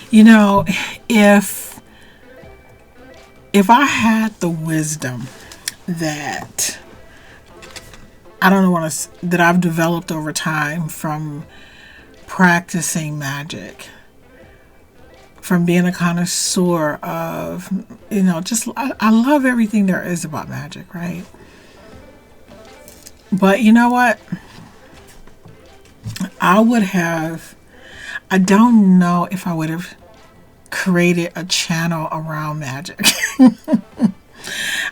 You know, if if I had the wisdom that I don't know what that I've developed over time from practicing magic, from being a connoisseur of, just I love everything there is about magic, right? But you know what? I would have, I don't know if I would have created a channel around magic.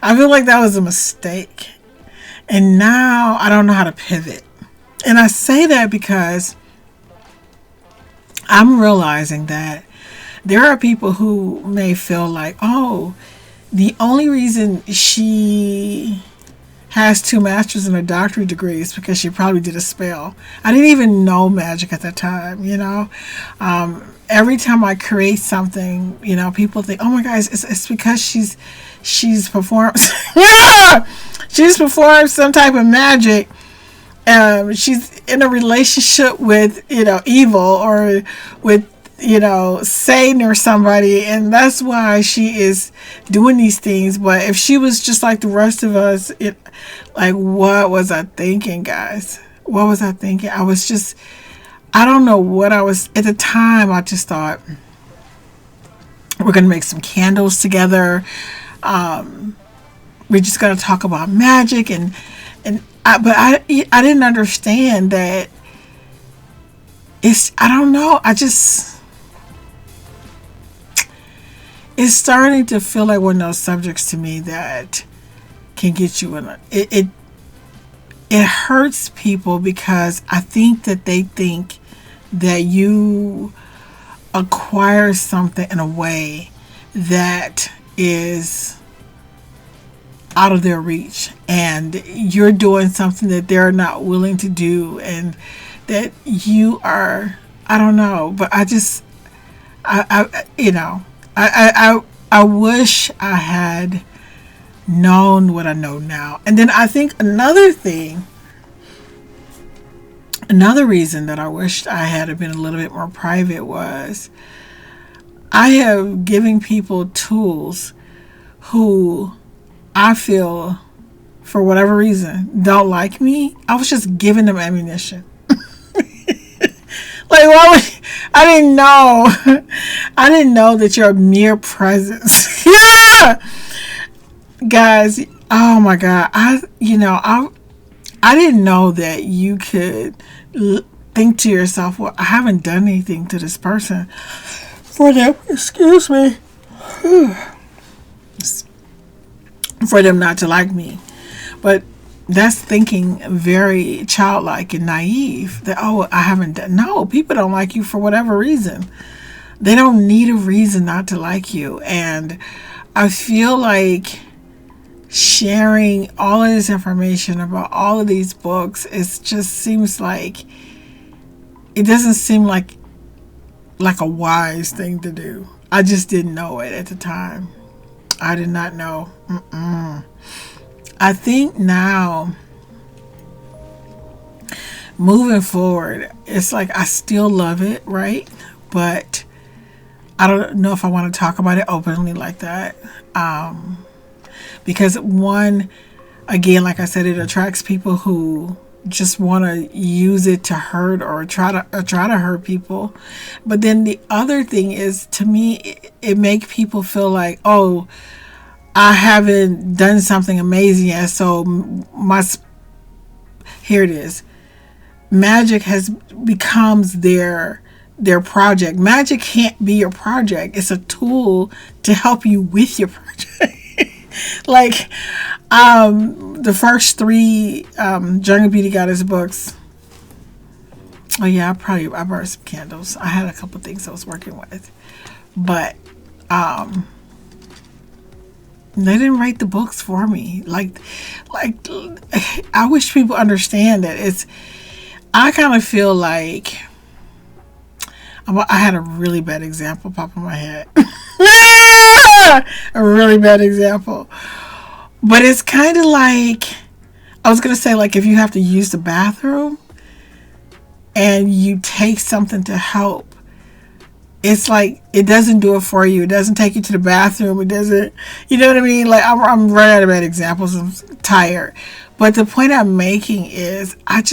I feel like that was a mistake. And now I don't know how to pivot. And I say that because I'm realizing that there are people who may feel like, oh, the only reason she has 2 masters and a doctorate degree is because she probably did a spell. I didn't even know magic at that time, every time I create something, people think, oh my God, it's because she's performed, she's performed some type of magic. She's in a relationship with, evil, or with, Satan or somebody, and that's why she is doing these things. But if she was just like the rest of us, what was I thinking, guys? What was I thinking? I don't know what I was at the time. I just thought we're gonna make some candles together. We're just gonna talk about magic, but I didn't understand that I don't know. It's starting to feel like one of those subjects to me that can get you in it hurts people, because I think that they think that you acquire something in a way that is out of their reach, and you're doing something that they're not willing to do, and that you are, I don't know, but I wish I had known what I know now. And then I think another reason that I wished I had been a little bit more private was I have given people tools who I feel, for whatever reason, don't like me. I was just giving them ammunition. Like, why would I didn't know. I didn't know that your mere presence. Yeah, guys. Oh my God. I didn't know that you could think to yourself, well, I haven't done anything to this person for them. Excuse me. For them not to like me. But that's thinking very childlike and naive, that, oh, I haven't done. No, people don't like you for whatever reason. They don't need a reason not to like you. And I feel like sharing all of this information about all of these books, it just seems like, it doesn't seem like a wise thing to do. I just didn't know it at the time. I did not know. I think now, moving forward, it's like I still love it, right? But I don't know if I want to talk about it openly like that. Because one, again, like I said, it attracts people who just want to use it to hurt or try to hurt people. But then the other thing is, to me, it makes people feel like, oh, I haven't done something amazing yet, so here it is. Magic becomes their project. Magic can't be your project. It's a tool to help you with your project. Like the first 3 Jungle Beauty Goddess books. Oh yeah, I burned some candles. I had a couple things I was working with, but they didn't write the books for me. Like I wish people understand that I kind of feel like I had a really bad example pop in my head. A really bad example. But it's kind of like, I was going to say, like, if you have to use the bathroom and you take something to help, it's like it doesn't do it for you. It doesn't take you to the bathroom. It doesn't, you know what I mean? Like I'm running out of bad examples. I'm tired. But the point I'm making is I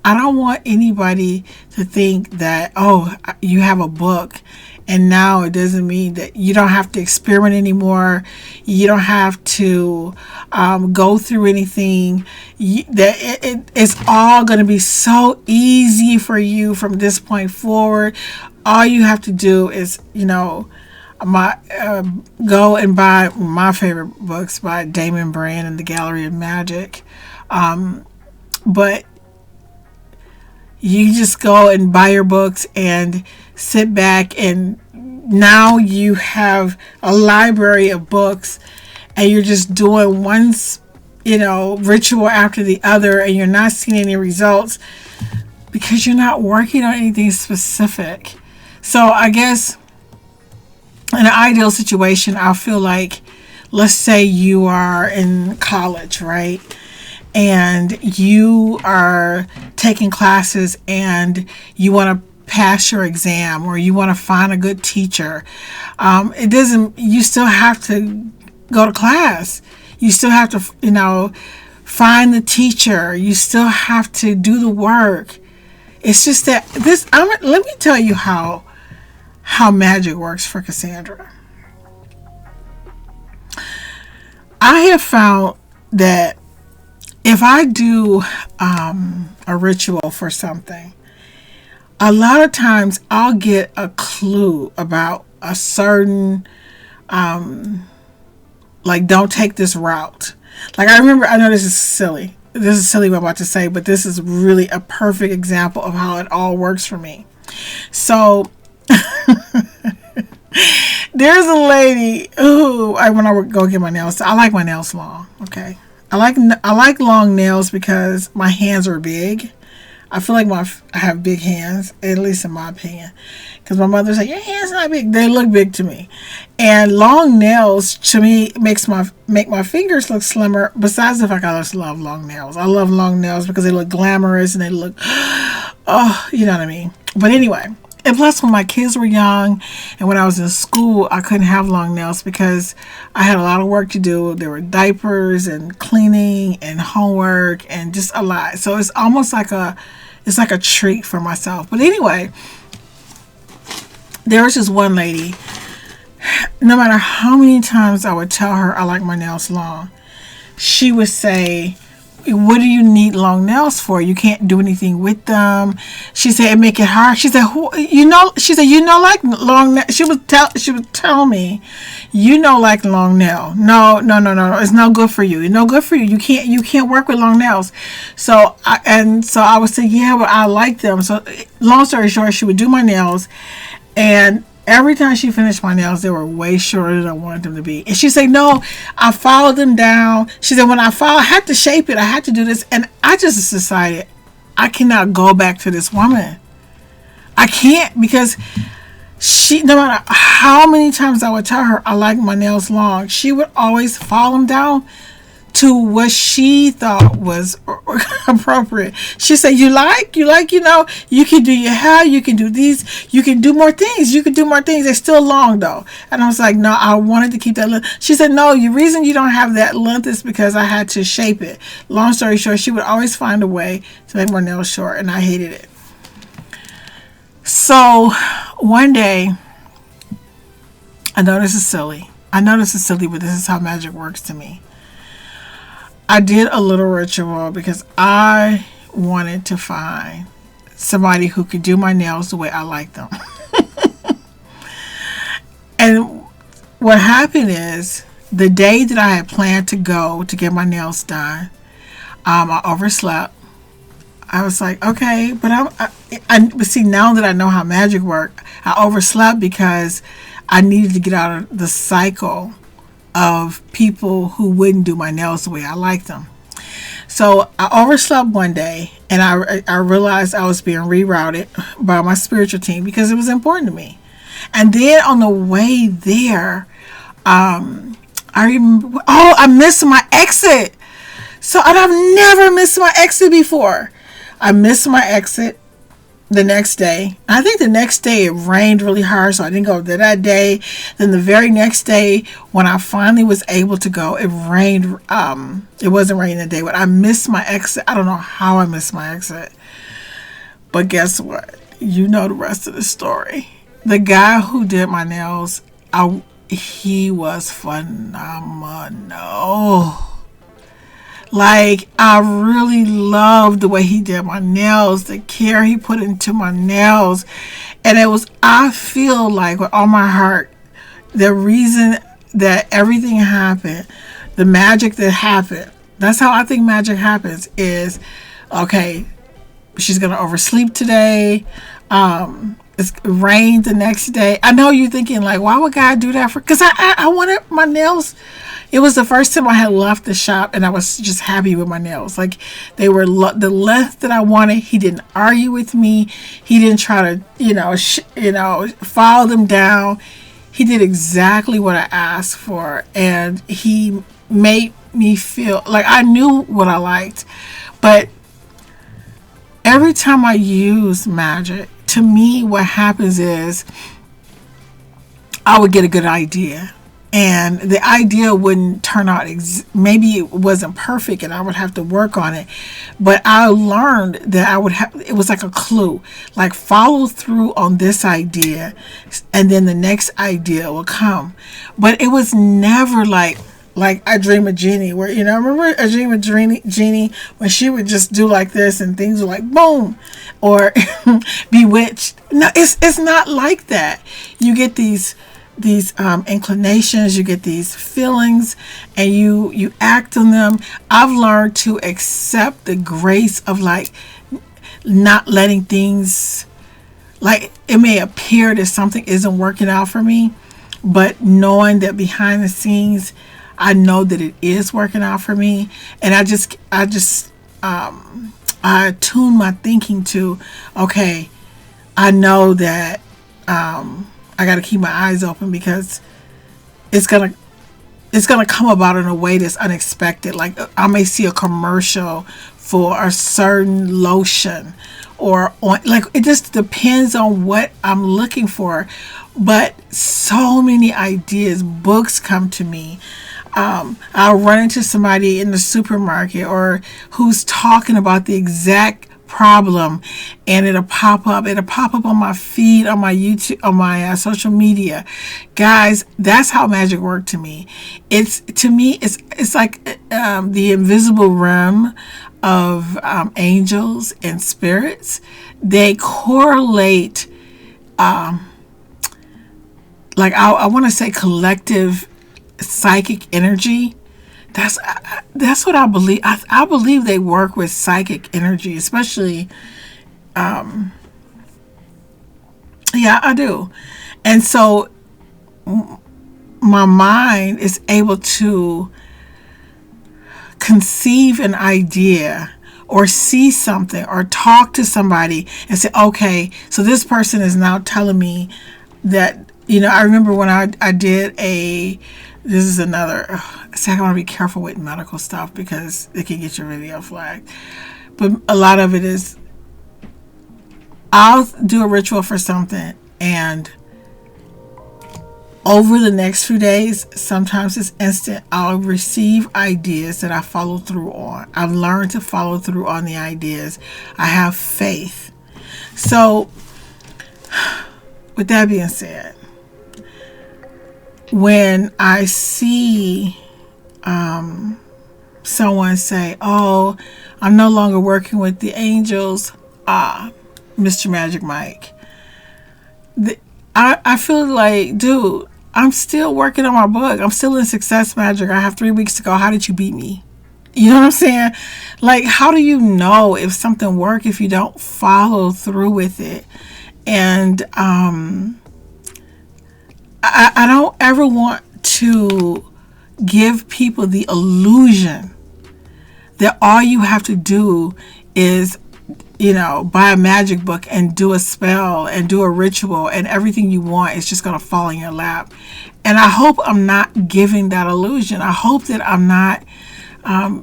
don't want anybody to think that, oh, you have a book and now it doesn't mean that you don't have to experiment anymore. You don't have to go through anything. It's all going to be so easy for you from this point forward. All you have to do is, go and buy my favorite books by Damon Brand and the Gallery of Magick. But you just go and buy your books and sit back, and now you have a library of books and you're just doing one, ritual after the other, and you're not seeing any results because you're not working on anything specific. So I guess in an ideal situation, I feel like, let's say you are in college, right? And you are taking classes and you want to pass your exam, or you want to find a good teacher. You still have to go to class. You still have to, find the teacher. You still have to do the work. It's just that let me tell you how magic works for Cassandra. I have found that if I do a ritual for something, a lot of times I'll get a clue about a certain, don't take this route. Like I know this is silly. This is silly what I'm about to say, but this is really a perfect example of how it all works for me. So there's a lady who, when I would go get my nails, I like my nails long, okay? I like long nails because my hands are big. I feel like I have big hands, at least in my opinion. Because my mother's like, your hands not big. They look big to me. And long nails, to me, make my fingers look slimmer. Besides the fact I just love long nails. I love long nails because they look glamorous and they look, oh, you know what I mean. But anyway, and plus when my kids were young and when I was in school, I couldn't have long nails because I had a lot of work to do. There were diapers and cleaning and homework and just a lot. So it's almost like a treat for myself. But anyway, there was just one lady, no matter how many times I would tell her I like my nails long, she would say, what do you need long nails for? You can't do anything with them. She said it make it hard. She said, like long nails. She would tell me, like long nail. No. It's no good for you. It's no good for you. You can't work with long nails. So I would say, yeah, but I like them. So long story short, she would do my nails, and every time she finished my nails, they were way shorter than I wanted them to be. And she said, no, I filed them down. She said, when I had to shape it. I had to do this. And I just decided I cannot go back to this woman. I can't, because no matter how many times I would tell her I like my nails long, she would always file them down to what she thought was appropriate. She said, you can do your hair, you can do these, you can do more things. They're still long though. And I was like, no, I wanted to keep that length. She said, no, the reason you don't have that length is because I had to shape it. Long story short, she would always find a way to make my nails short, and I hated it. So one day, I know this is silly, but this is how magic works to me. I did a little ritual because I wanted to find somebody who could do my nails the way I like them. And what happened is, the day that I had planned to go to get my nails done, I overslept. I was like, okay, but but see, now that I know how magic works, I overslept because I needed to get out of the cycle of people who wouldn't do my nails the way I like them. So I overslept one day, and I realized I was being rerouted by my spiritual team because it was important to me. And then on the way there, I missed my exit. So I've never missed my exit before. I missed my exit, the next day. I think the next day it rained really hard, so I didn't go there that day. Then the very next day, when I finally was able to go, it rained. It wasn't raining that day, but I missed my exit. I don't know how I missed my exit. But guess what? You know the rest of the story. The guy who did my nails, he was phenomenal. Like, I really loved the way he did my nails, the care he put into my nails. And I feel like with all my heart, the reason that everything happened, the magic that happened, that's how I think magic happens, is, okay, she's going to oversleep today. It rained the next day. I know you're thinking, like, why would God do that for? Because I wanted my nails. It was the first time I had left the shop, and I was just happy with my nails. Like, they were the length that I wanted. He didn't argue with me. He didn't try to, follow them down. He did exactly what I asked for, and he made me feel like I knew what I liked. But every time I use magic, to me, what happens is I would get a good idea. And the idea wouldn't turn out, maybe it wasn't perfect and I would have to work on it. But I learned that it was like a clue, like follow through on this idea and then the next idea will come. But it was never like I Dream of Jeannie, where, remember I Dream of Jeannie, when she would just do like this and things were like boom, or Bewitched. No, it's not like that. You get these inclinations, you get these feelings, and you act on them. I've learned to accept the grace of like not letting things, like, it may appear that something isn't working out for me, but knowing that behind the scenes I know that it is working out for me. And I tune my thinking to, okay, I know that I got to keep my eyes open, because it's gonna come about in a way that's unexpected. Like, I may see a commercial for a certain lotion, or like, it just depends on what I'm looking for. But so many ideas, books come to me. I'll run into somebody in the supermarket or who's talking about the exact problem, and it'll pop up on my feed, on my YouTube, on my social media. Guys, that's how magic worked to me. It's like the invisible realm of angels and spirits. They correlate, like, I want to say collective psychic energy. That's what I believe. I believe they work with psychic energy, especially. Yeah, I do. And so my mind is able to conceive an idea or see something or talk to somebody and say, okay, so this person is now telling me that, I remember when I did this is another, I want to be careful with medical stuff because it can get your video flagged. But a lot of it is, I'll do a ritual for something, and over the next few days, sometimes it's instant, I'll receive ideas that I follow through on. I've learned to follow through on the ideas. I have faith. So, with that being said, when I see someone say, oh, I'm no longer working with the angels, Mr. Magic Mike, I feel like, dude, I'm still working on my book. I'm still in Success Magic. I have 3 weeks to go. How did you beat me? You know what I'm saying? Like, how do you know if something works if you don't follow through with it? And I don't ever want to give people the illusion that all you have to do is, buy a magic book and do a spell and do a ritual and everything you want is just going to fall in your lap. And I hope I'm not giving that illusion. I hope that I'm not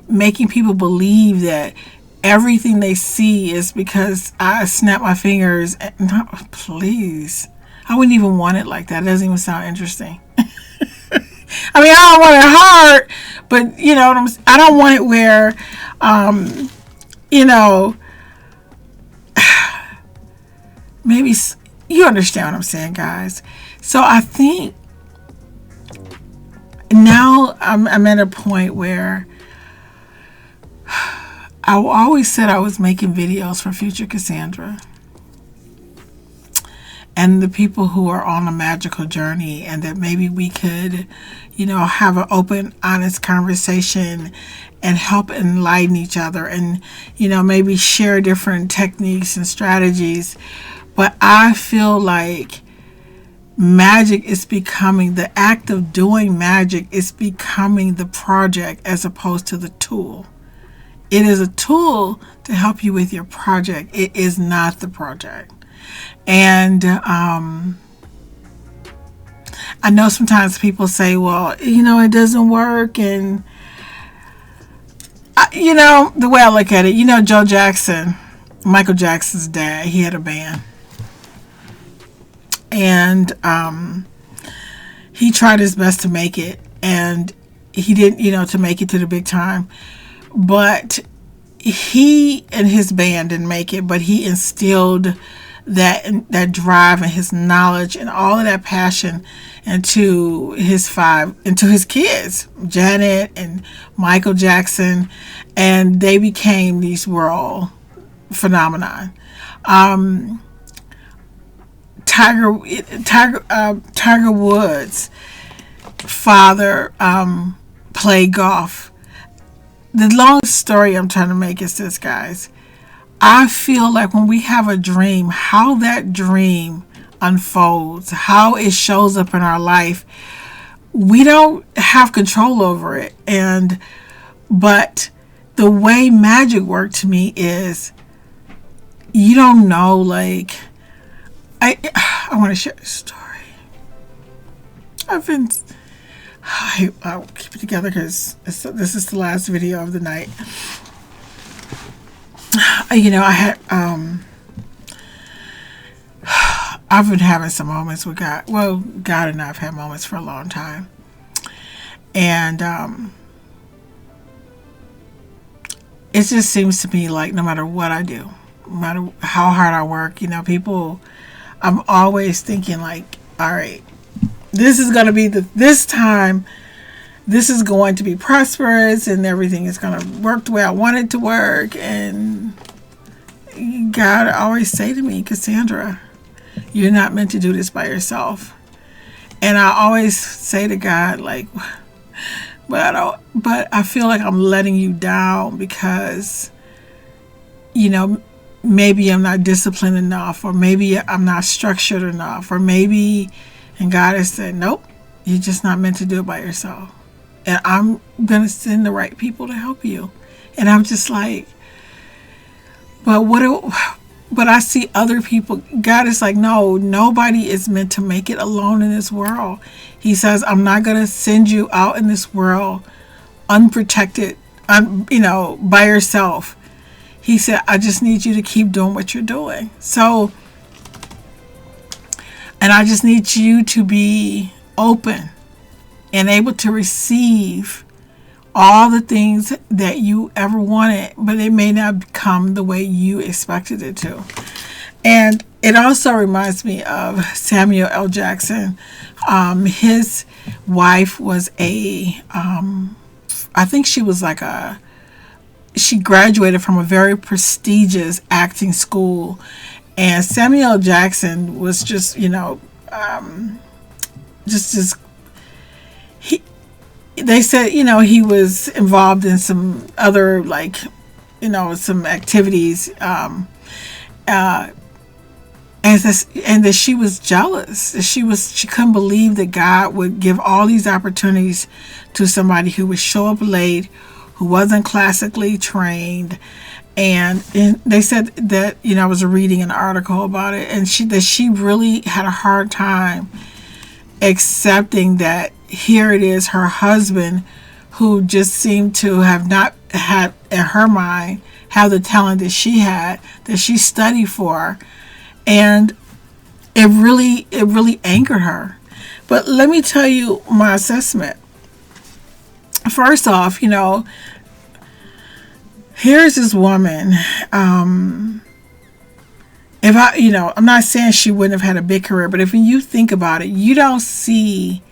making people believe that everything they see is because I snap my fingers. No, please. I wouldn't even want it like that. It doesn't even sound interesting. I mean, I don't want it hard, but you know, I don't want it where, you know, maybe you understand what I'm saying, guys. So I think now I'm at a point where I always said I was making videos for future Cassandra and the people who are on a magical journey, and that maybe we could, you know, have an open, honest conversation and help enlighten each other, and, you know, maybe share different techniques and strategies. But I feel like magic is becoming, the act of doing magic is becoming the project as opposed to the tool. It is a tool to help you with your project. It is not the project. And I know sometimes people say, well, you know, it doesn't work. And, you know, the way I look at it, you know, Joe Jackson, Michael Jackson's dad, he had a band. And he tried his best to make it. And he didn't, you know, to make it to the big time. But he and his band didn't make it, but he instilled that drive and his knowledge and all of that passion into his kids, Janet and Michael Jackson, and they became these world phenomenon. Tiger Woods' father played golf. The long story I'm trying to make is this, guys. I feel like when we have a dream, how that dream unfolds, how it shows up in our life, we don't have control over it. But the way magic worked to me is, you don't know, like, I want to share a story. I'll keep it together because this is the last video of the night. You know, I've been having some moments with God. Well, God and I have had moments for a long time. And it just seems to me like no matter what I do, no matter how hard I work, you know, I'm always thinking like, all right, this is going to be this time, this is going to be prosperous and everything is going to work the way I want it to work. And God always say to me, Cassandra, you're not meant to do this by yourself. And I always say to God, like, but I feel like I'm letting you down because, you know, maybe I'm not disciplined enough, or maybe I'm not structured enough, or maybe, and God has said, nope, you're just not meant to do it by yourself. And I'm going to send the right people to help you. And I'm just like, but I see other people. God is like, no, nobody is meant to make it alone in this world. He says, I'm not going to send you out in this world unprotected, you know, by yourself. He said, I just need you to keep doing what you're doing. So, and I just need you to be open and able to receive all the things that you ever wanted, but it may not come the way you expected it to. And it also reminds me of Samuel L. Jackson. His wife was I think she was like she graduated from a very prestigious acting school. And Samuel L. Jackson was just, you know, they said, you know, he was involved in some other, like, you know, some activities, and that she was jealous. She couldn't believe that God would give all these opportunities to somebody who would show up late, who wasn't classically trained. And they said that, you know, I was reading an article about it, and she really had a hard time accepting that here it is, her husband, who just seemed to have not had, in her mind, have the talent that she had, that she studied for. And it really angered her. But let me tell you my assessment. First off, here's this woman. If I'm not saying she wouldn't have had a big career, but if you think about it, you don't see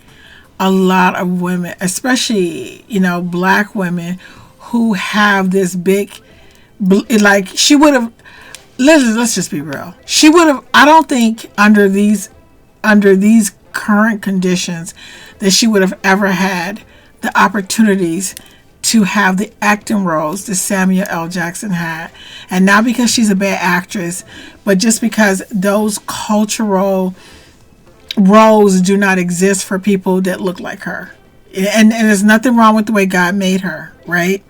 a lot of women, especially, black women, who have this big, like, she would have, let's just be real. She would have, I don't think under these current conditions that she would have ever had the opportunities to have the acting roles that Samuel L. Jackson had. And not because she's a bad actress, but just because those cultural roles do not exist for people that look like her. And there's nothing wrong with the way God made her, right?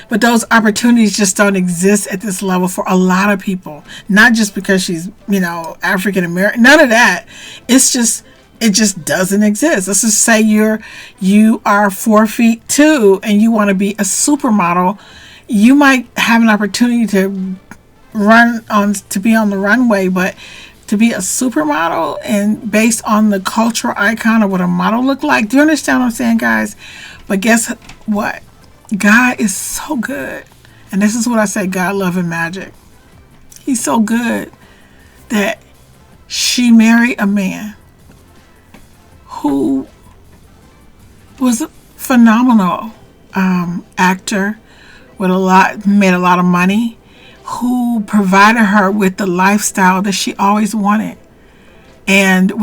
But those opportunities just don't exist at this level for a lot of people. Not just because she's, African American. None of that. It just doesn't exist. Let's just say you are 4'2" and you want to be a supermodel. You might have an opportunity to be on the runway, but to be a supermodel and based on the cultural icon of what a model look like. Do you understand what I'm saying, guys? But guess what? God is so good. And this is what I say, God, love, and magic. He's so good that she married a man who was a phenomenal actor made a lot of money, who provided her with the lifestyle that she always wanted. And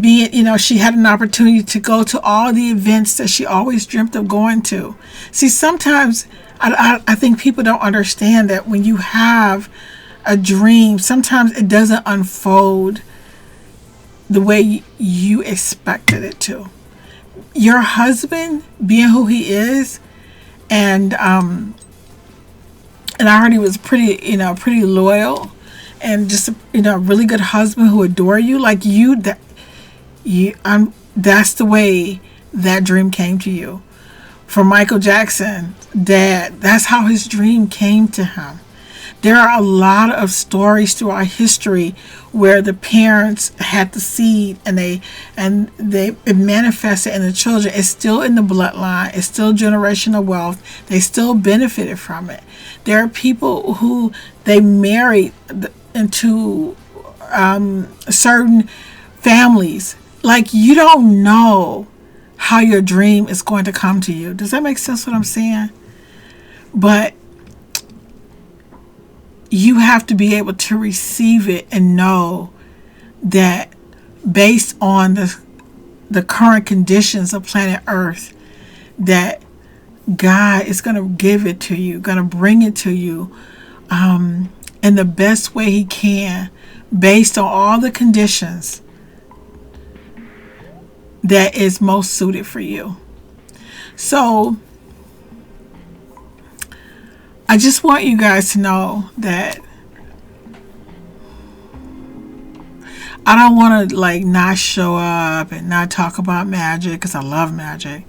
being, she had an opportunity to go to all the events that she always dreamt of going to. See, sometimes I think people don't understand that when you have a dream, sometimes it doesn't unfold the way you expected it to. Your husband being who he is, and I heard he was pretty loyal, and just a really good husband who adore you, like that's the way that dream came to you. For Michael Jackson, Dad, that's how his dream came to him. There are a lot of stories throughout history where the parents had the seed and it manifested in the children. It's still in the bloodline. It's still generational wealth. They still benefited from it. There are people who they married into certain families. Like, you don't know how your dream is going to come to you. Does that make sense what I'm saying? But you have to be able to receive it and know that based on the current conditions of planet Earth, that God is going to give it to you, going to bring it to you in the best way He can, based on all the conditions that is most suited for you. So I just want you guys to know that I don't want to not show up and not talk about magic, because I love magic.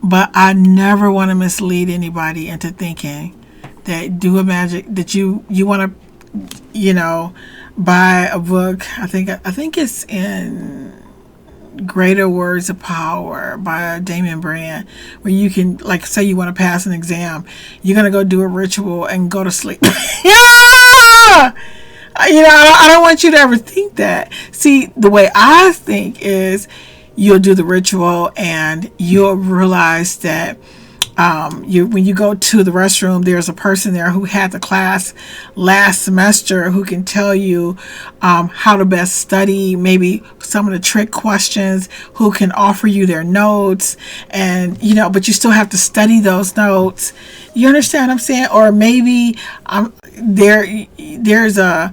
But I never want to mislead anybody into thinking that that you want to, buy a book. I think it's in Greater Words of Power by Damien Brand, where you can, say you want to pass an exam, you're going to go do a ritual and go to sleep. Yeah! I don't want you to ever think that. See, the way I think is you'll do the ritual and you'll realize that when you go to the restroom, there's a person there who had the class last semester who can tell you how to best study, maybe some of the trick questions, who can offer you their notes, and but you still have to study those notes. You understand what I'm saying? Or maybe there's a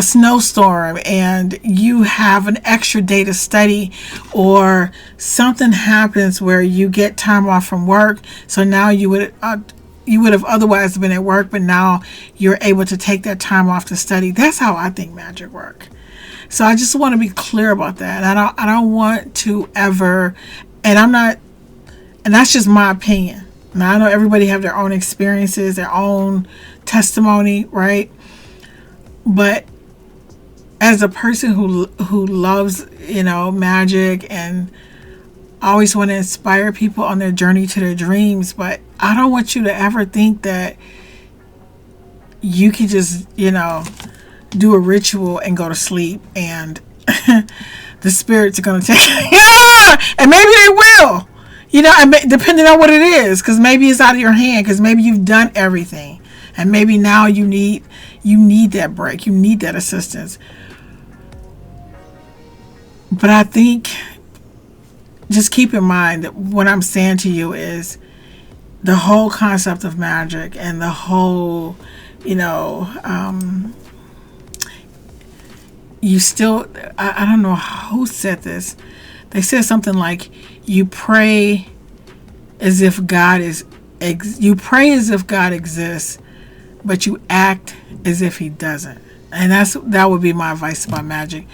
snowstorm and you have an extra day to study, or something happens where you get time off from work, so now you would have otherwise been at work, but now you're able to take that time off to study. That's how I think magic works. So I just want to be clear about that. I don't want to ever, and that's just my opinion. Now, I know everybody have their own experiences, their own testimony, right? But as a person who loves, magic, and always want to inspire people on their journey to their dreams, but I don't want you to ever think that you can just, do a ritual and go to sleep and the spirits are going to take and maybe they will, depending on what it is, because maybe it's out of your hand, because maybe you've done everything and maybe now you need that break, you need that assistance. But I think just keep in mind that what I'm saying to you is the whole concept of magic and the whole, you still, I don't know who said this. They said something like, you pray as if God exists, but you act as if he doesn't. And that would be my advice about magic.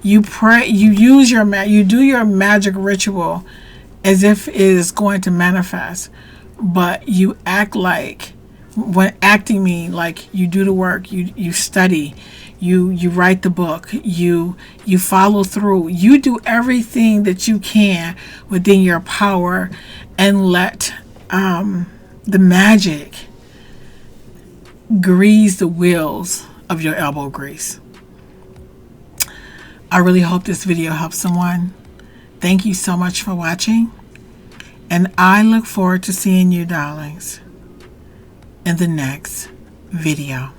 You pray, you do your magic ritual as if it is going to manifest, but you act like, when acting mean like you do the work, you study, you write the book, you follow through, you do everything that you can within your power, and let the magic grease the wheels of your elbow grease. I really hope this video helps someone. Thank you so much for watching, and I look forward to seeing you, darlings, in the next video.